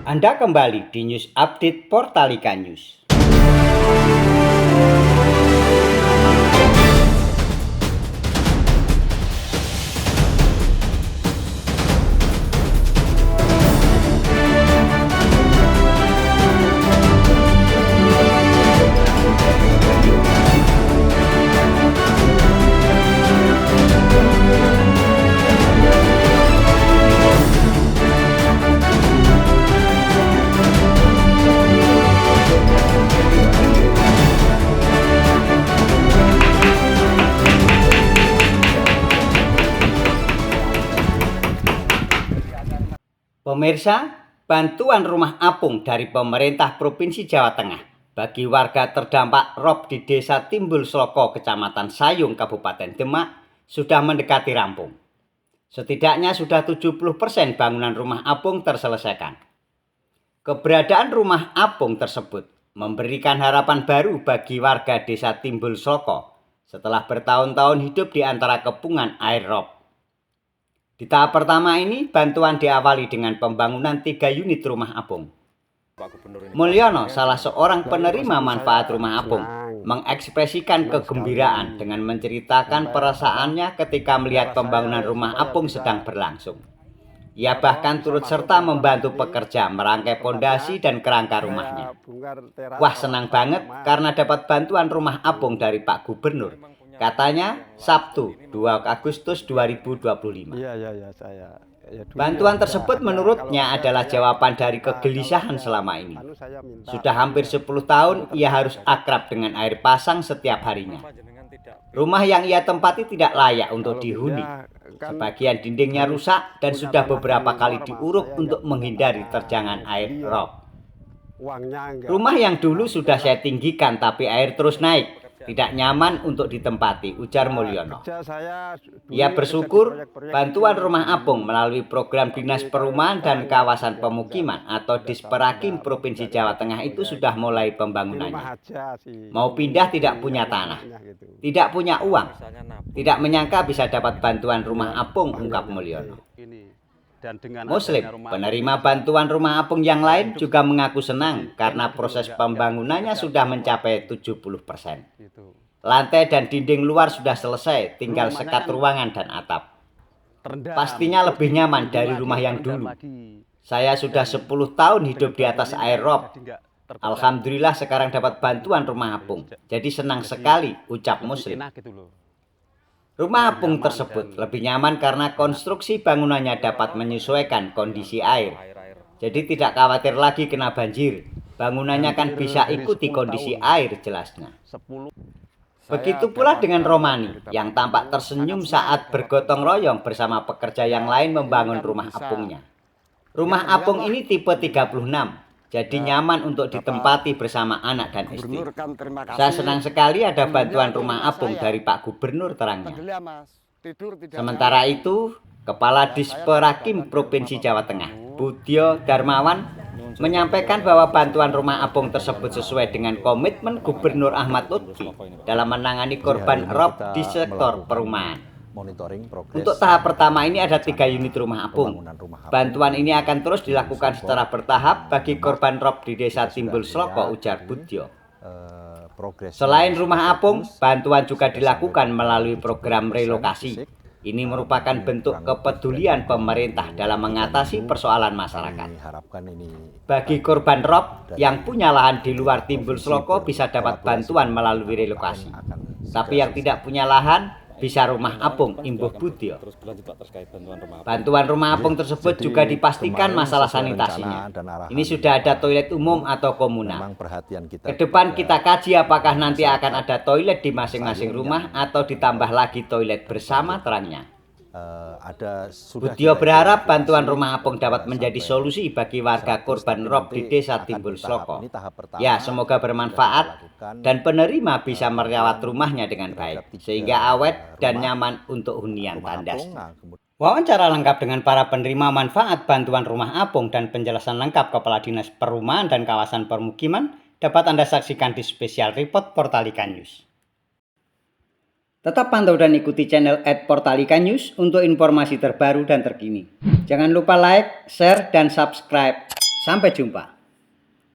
Anda kembali di News Update Portalika News. Pemirsa, bantuan rumah apung dari pemerintah Provinsi Jawa Tengah bagi warga terdampak rob di Desa Timbul Sloko, Kecamatan Sayung, Kabupaten Demak sudah mendekati rampung. Setidaknya sudah 70% bangunan rumah apung terselesaikan. Keberadaan rumah apung tersebut memberikan harapan baru bagi warga Desa Timbul Sloko setelah bertahun-tahun hidup di antara kepungan air rob. Di tahap pertama ini, bantuan diawali dengan pembangunan 3 unit rumah apung. Mulyono, salah seorang penerima manfaat rumah apung, mengekspresikan kegembiraan dengan menceritakan perasaannya ketika melihat pembangunan rumah apung sedang berlangsung. Ia bahkan turut serta membantu pekerja merangkai pondasi dan kerangka rumahnya. Wah, senang banget karena dapat bantuan rumah apung dari Pak Gubernur. Katanya Sabtu 2 Agustus 2025. Bantuan tersebut menurutnya adalah jawaban dari kegelisahan selama ini. Sudah hampir 10 tahun ia harus akrab dengan air pasang setiap harinya. Rumah yang ia tempati tidak layak untuk dihuni. Sebagian dindingnya rusak dan sudah beberapa kali diuruk untuk menghindari terjangan air rob. Rumah yang dulu sudah saya tinggikan tapi air terus naik. Tidak nyaman untuk ditempati, ujar Mulyono. Ia bersyukur bantuan rumah apung melalui program Dinas Perumahan dan Kawasan Pemukiman atau Disperakim Provinsi Jawa Tengah itu sudah mulai pembangunannya. Mau pindah tidak punya tanah, tidak punya uang, tidak menyangka bisa dapat bantuan rumah apung, ungkap Mulyono. Muslim, penerima bantuan rumah apung yang lain juga mengaku senang karena proses pembangunannya sudah mencapai 70%. Lantai dan dinding luar sudah selesai, tinggal sekat ruangan dan atap. Pastinya lebih nyaman dari rumah yang dulu. Saya sudah 10 tahun hidup di atas air rob. Alhamdulillah sekarang dapat bantuan rumah apung. Jadi senang sekali, ucap Muslim. Rumah apung tersebut lebih nyaman karena konstruksi bangunannya dapat menyesuaikan kondisi air. Jadi tidak khawatir lagi kena banjir. Bangunannya kan bisa ikuti kondisi air, jelasnya. Begitu pula dengan Romani yang tampak tersenyum saat bergotong royong bersama pekerja yang lain membangun rumah apungnya. Rumah apung ini tipe 36. Jadi nyaman untuk ditempati bersama anak dan istri. Saya senang sekali ada bantuan rumah apung dari Pak Gubernur, terangnya. Sementara itu, Kepala Disperakim Provinsi Jawa Tengah, Budyo Darmawan, menyampaikan bahwa bantuan rumah apung tersebut sesuai dengan komitmen Gubernur Ahmad Lutfi dalam menangani korban rob di sektor perumahan. Untuk tahap pertama ini ada 3 unit rumah apung. Bantuan ini akan terus dilakukan secara bertahap bagi korban rob di Desa Timbul Sloko, ujar Budyo. Selain rumah apung, bantuan juga dilakukan melalui program relokasi. Ini merupakan bentuk kepedulian pemerintah dalam mengatasi persoalan masyarakat. Bagi korban rob yang punya lahan di luar Timbul Sloko bisa dapat bantuan melalui relokasi. Tapi yang tidak punya lahan bisa rumah apung, imbuh Budyo. Bantuan rumah apung tersebut juga dipastikan masalah sanitasinya. Ini sudah ada toilet umum atau komunal. Kedepan kita kaji apakah nanti akan ada toilet di masing-masing rumah atau ditambah lagi toilet bersama, terangnya. Budyo berharap bantuan rumah apung dapat menjadi solusi bagi warga korban rob di Desa Timbul Sloko. Ya, semoga bermanfaat dan penerima bisa merawat rumahnya dengan baik sehingga awet dan nyaman untuk hunian, tandasnya. Wawancara lengkap dengan para penerima manfaat bantuan rumah apung dan penjelasan lengkap Kepala Dinas Perumahan dan Kawasan Permukiman dapat Anda saksikan di Special Report Portalika News. Tetap pantau dan ikuti channel @Portalika News untuk informasi terbaru dan terkini. Jangan lupa like, share, dan subscribe. Sampai jumpa.